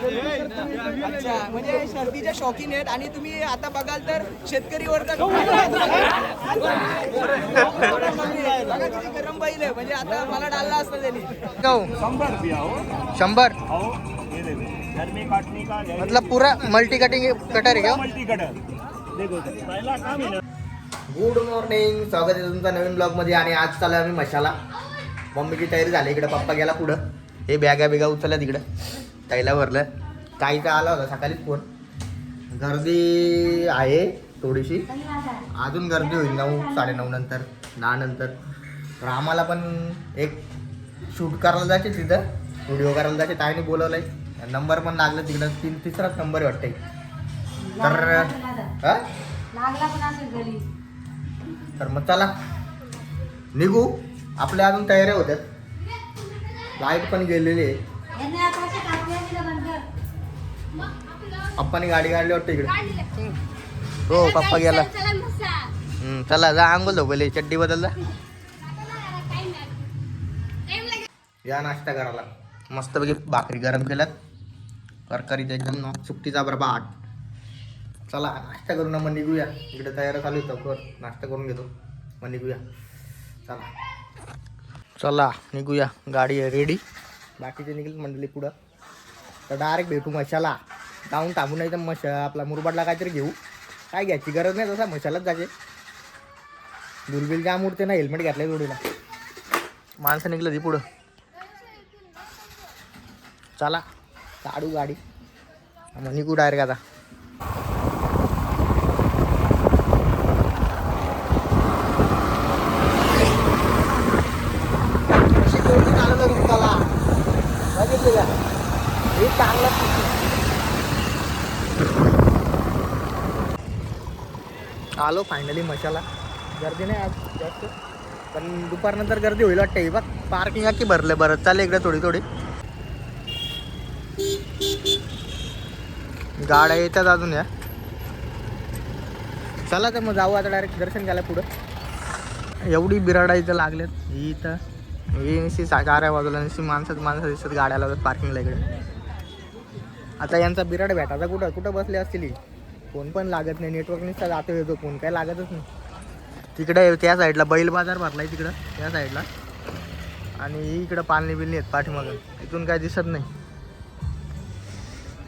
अच्छा, म्हणजे शर्दीच्या शौकीन आहेत आणि तुम्ही आता बघाल तर शेतकरी वर्ग बघा किती गरम बैल आहे. म्हणजे आता मला डालला असतं त्यांनी. 100 गर्मी काटने का मतलब पूरा मल्टी कटिंग कटर है क्या? मल्टी कटर देखो पहला काम है ना. गुड मॉर्निंग, स्वागत आहे तुमचं नवीन ब्लॉग मध्ये. आणि आज चालू आम्ही मशाला. मम्मीची तयारी झाली, इकडे पप्पा गेला पुढं. हे बॅगा बिगा उचलल्या तिकडं ताईला भरलं. ताईचा आला होता सकाळीच फोन. गर्दी आहे थोडीशी, अजून गर्दी होईल 9 9:30 नंतर 10 नंतर. तर आम्हाला पण एक शूट करायला जायचे, तिथं व्हिडिओ करायला जायचे. ताईने बोलवलंय, नंबर पण लागला तिकडं. तिसराच नंबर वाटतंय. तर तर मग चला निघू. आपल्या अजून तयाऱ्या होत्यात. लाईट पण गेलेली आहे. पप्पाने गाडी काढली वाटतं इकडे. हो पप्पा गेला. चला जा आंघोळ झोपले, चड्डी बदल जा. या नाश्ता करायला. मस्तपैकी भाकरी गरम केल्यात, करकरीत एकदम, सुट्टीचा बरबाट. चला नाश्ता करू ना, मग निघूया. इकडे तयारी चालू होतं, नाश्ता करून घेतो मग निघूया. चला निघूया. गाडी आहे रेडी. बाकीचे निघेल मंडळी पुढं. तर डायरेक्ट भेटू मशाला. जाऊन थांबू, नाही तर आपला मुरबाडला काहीतरी घेऊ. काय घ्यायची गरज नाही, तसा मशालाच जायचे. दुलबिल जाम उडते ना, हेल्मेट घातलंय जोडीला. माणसं निघलं ती पुढं. चला काढू गाडी, मग निघू डायरेक्ट आता. आलो फायनली मशाला. गर्दी नाही आज जास्त, पण दुपारनंतर गर्दी होईल वाटते. बघ पार्किंग की भरलं. बरं चालेल इकडे थोडी थोडी गाड्या येतात अजून. या चला तर मग जाऊ आता डायरेक्ट दर्शन घ्यायला पुढं. एवढी बिराडा इथं लागल्यात. ही इथं ही निशी चाऱ्या बाजूला निशी माणसं दिसतात गाड्या लावतात पार्किंगला इकडे. आता यांचा बिराड भेटायचा कुठं कुठं बसले असतील. फोन पण लागत नाही, नेटवर्क निसता जातो येतो, फोन काय लागतच नाही. तिकडे त्या साईडला बैल बाजार भरलाय तिकडं त्या साईडला. आणि इकडं पालणी बिलणी आहेत पाठीमागं, इथून काय दिसत नाही.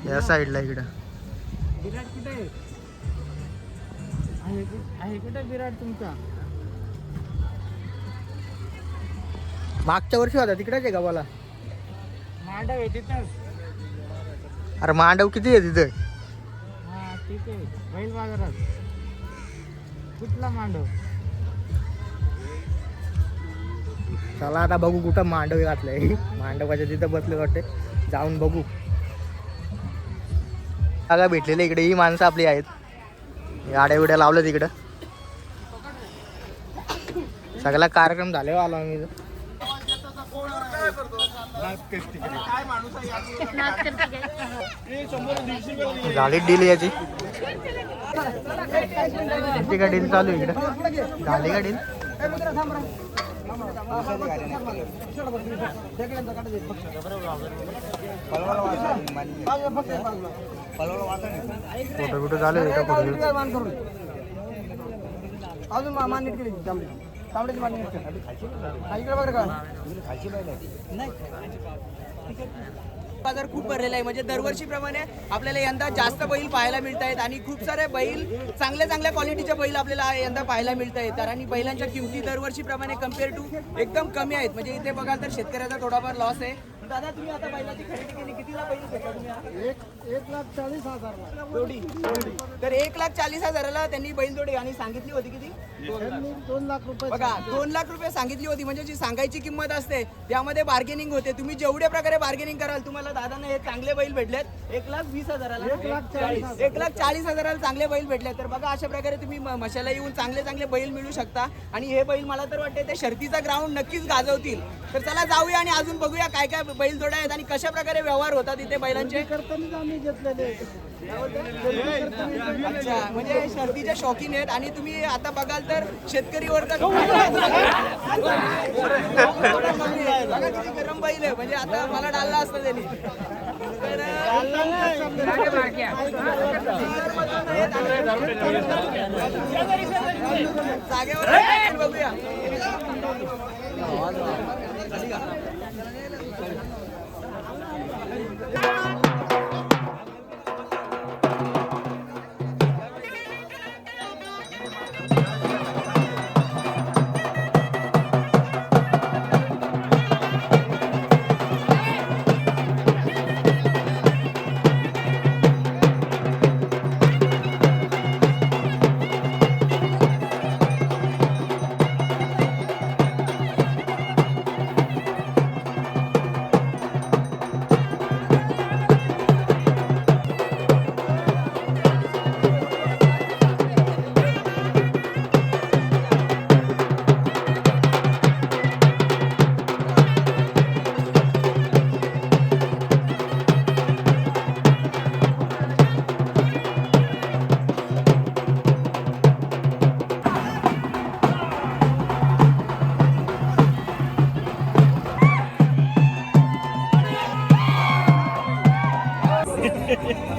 या साईडला इकडं विराट कुठे आहे कुठे विराट तुमचा? मागच्या वर्षी होता तिकडेच आहे गावाला. मांडव आहे तिथं. अरे मांडव किती आहे तिथं? हा ठीक आहे, बैल बाजारात. कुठला मांडव? चला आता बघू कुठं मांडव घातलंय. मांडवाच्या तिथं बसले वाटते, जाऊन बघू. जागा भेटलेली इकडे. ही माणसं आपली आहेत. गाड्या बिड्या लावल्या तिकडं. सगळा कार्यक्रम झाले आलो आम्ही. झाली डील याची. का डील चालू आहे इकडं? झाली का डील? फोटो बिटो चालू आहे का? फोटो अजून मान नीट केली तांबड्याची मान नीट वगैरे का बाजार खूप भरलेला आहे. म्हणजे दरवर्षीप्रमाणे आपल्याला यंदा जास्त बैल पाहायला मिळत आहेत आणि खूप सारे बैल चांगल्या क्वालिटीचे बैल आपल्याला यंदा पाहायला मिळत आहेत. तर आणि बैलांच्या किमती दरवर्षीप्रमाणे कम्पेअर टू एकदम कमी आहेत. म्हणजे इथे बघाल तर शेतकऱ्याचा थोडाफार लॉस आहे. दादा तुम्ही आता बैलाची खरेदी केली, कितीला बैल घेतला तुम्ही? 1,40,000 जोडी. तर 1,40,000ला त्यांनी बैल जोडी आणि सांगितली होती किती? 2 लाख रुपये. बघा 2 लाख रुपये सांगितली होती. म्हणजे जी सांगायची किंमत असते त्यामध्ये बार्गेनिंग होते. तुम्ही जेवढ्या प्रकारे बार्गेनिंग कराल, तुम्हाला दादाने हे चांगले बैल भेटलेत. 1,20,000ला 1,40,000ला चांगले बैल भेटले. तर बघा अशा प्रकारे तुम्ही मशाला येऊन चांगले बैल मिळू शकता. आणि हे बैल मला तर वाटते ते शर्तीचा ग्राउंड नक्कीच गाजवतील. तर चला जाऊया आणि अजून बघूया काय काय बैल जोड्या आहेत आणि कशा प्रकारे व्यवहार होतात इथे बैलांचे. आम्ही घेतलेले. अच्छा, म्हणजे शर्तीच्या शौकीन आहेत आणि तुम्ही आता बघाल तर शेतकरी वर्ग बघा किती गरम बैल आहे. म्हणजे आता मला डालला असतं त्यांनी. जागेवर बघूया.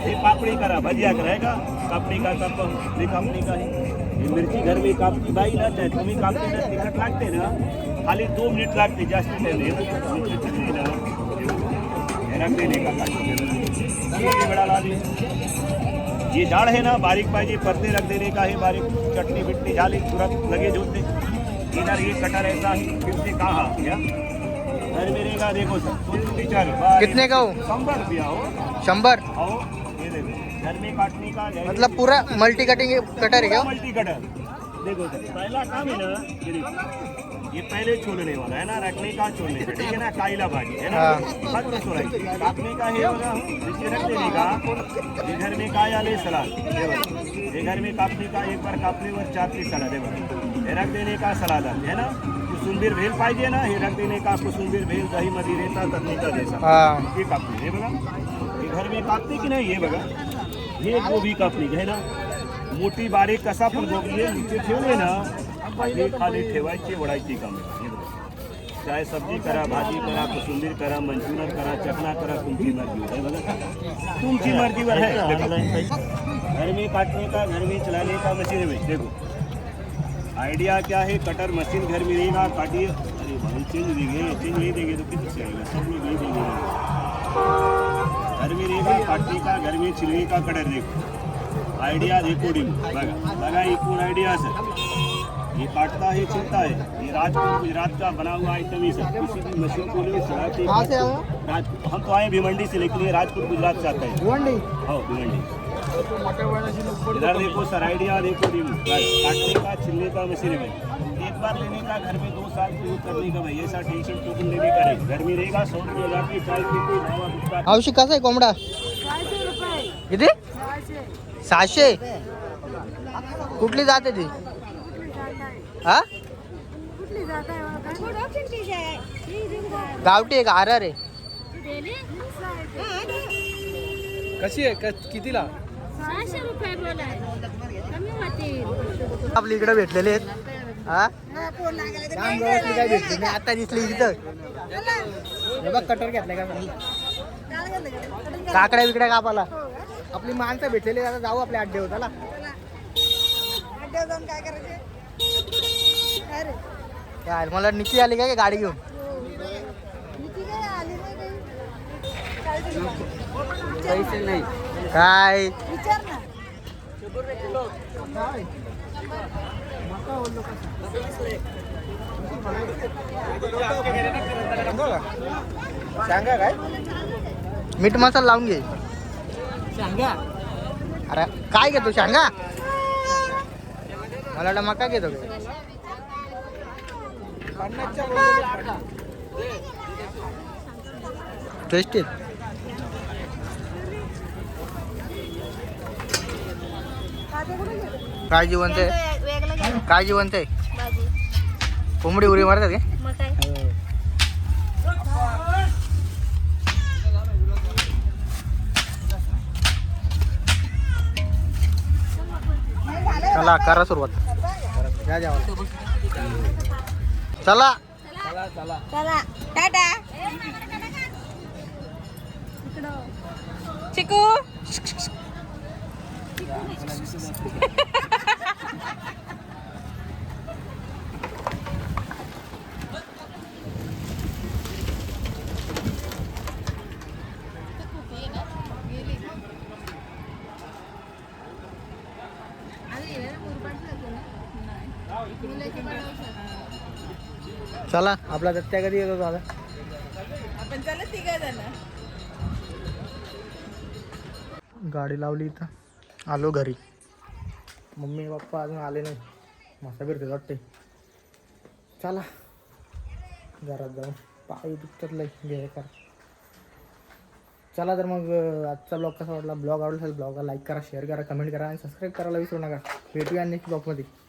ये पापड़ी करा भजिया रहेगा कापड़ी का सब ये कापड़ी का है ये मिरची घर में कापड़ी बाई ना चाहे तुम्ही कापड़ी ना तिखट लागते ना खाली 2 मिनिट लागते जास्त टाइम हे रख देने का बड़ा ला दिए ये झाड़ है ना बारीक पाइजे पत्ते रख देने का है बारीक चटनी बिटनी झाली तुरंत लगे जोते इधर ये कटर ऐसा है फिर से कहा क्या घर मेरे का देखो सर कितने का हो? 100 रुपया हो 100 आओ ये देखो घर में काटने का मतलब पूरा मल्टी कटिंग कटर है क्या? मल्टी कटर देखो सर पहला काम है ना ये देखो ये पहले छोड़ने वाला है ना रखने का छोड़ने का ठीक है ना काइला भाजी है ना हाथ में छोड़ा काटने का है होगा नीचे रख देने का ये घर में का आले सलाद ये घर में काटने का एक बार काटने वर 4 पीस सलाद है ये रख देने का सलाद है ना कुसुंबीर भेल पाहिजे ना हे रख देने का कुसुंबीर भेल दही मधी रेता तरणीचा जैसा ये कापणी हे बघा हे घर में कापते की नाही हे बघा हे गोबी कापणी है ना मोठी बारीक कसा पण गोबी आहे नीचे ठेवले ना हे खाली ठेवायची वडायची काम हे बघा चाहे सब्जी करा भाजी करा कोशिंबीर करा मंचुरियन करा चटना करा तुमची मर्जी है बघा तुमची मर्जीवर है घर में काटने का घर में चलाने का मशीन में देखो आइडिया क्या है कटर मशीन घर में रहेगा काटिए अरे भाई चेंज नहीं देंगे तो कितने से आएगा सब लोग नहीं देंगे घर में रहेगा काटने का घर में छिलने का कटर देखो आइडिया देखो लगा ये कौन आइडिया सर ये काटता है छिलता है ये राजपुर गुजरात का बना हुआ आइटम ही सर किसी भी मशीन को ले राजपुर हम तो आए भिवंडी से लेकिन ये राजपुर गुजरात से आता है भिवंडी हाँ भिवंडी इधर देखो सर आइडिया देखो काटने का छिलने का मशीन में एक बार लेने का घर में 2 साल यूज करने का भाई ऐसा टेंशन तो लेने का नहीं घर में रहेगा 100 रुपये जाके 40 रुपये औषध कसा आहे कोंबडा किती 600 कुठली जाते ती हा गावठी आहे का आर आहे कशी आहे कितीला 600 रुपये बोलाय कमी होतील आपल्या इकडे भेटलेले आहेत हा काय भेटली नाही आता दिसली इथं बघ कटर घेतलाय का काकड्या बिकड्या कापाला आपली माणसं भेटलेली आता जाऊ आपल्या अड्डे होताला काय मला निकी आली काय गाडी घेऊन पैसे नाही काय सांगा काय मीठ मसाला लावून घे सांगा अरे काय घेतो सांगा मला वाटलं मका घेतो टेस्टी काय जिवंत आहे काय जिवंत आहे कोंबडी उरी मारतात का चला करा सुरुवात चला चला टाटा चिकू चला आपला दत्त्या कधी येतो दादा. आपण चला तिघ जण. गाडी लावली इथं आलो घरी. मम्मी पप्पा अजून आले नाही. मसा फिरते वाटते. चला घरात जाऊन पाय दुखतात लय घे कर. चला तर मग आजचा ब्लॉग कसा वाटला. ब्लॉग आवडला असेल ब्लॉगला लाईक करा, शेअर करा, कमेंट करा आणि सबस्क्राईब करायला विसरू नका. भेटूया नेक्स्ट ब्लॉगमध्ये.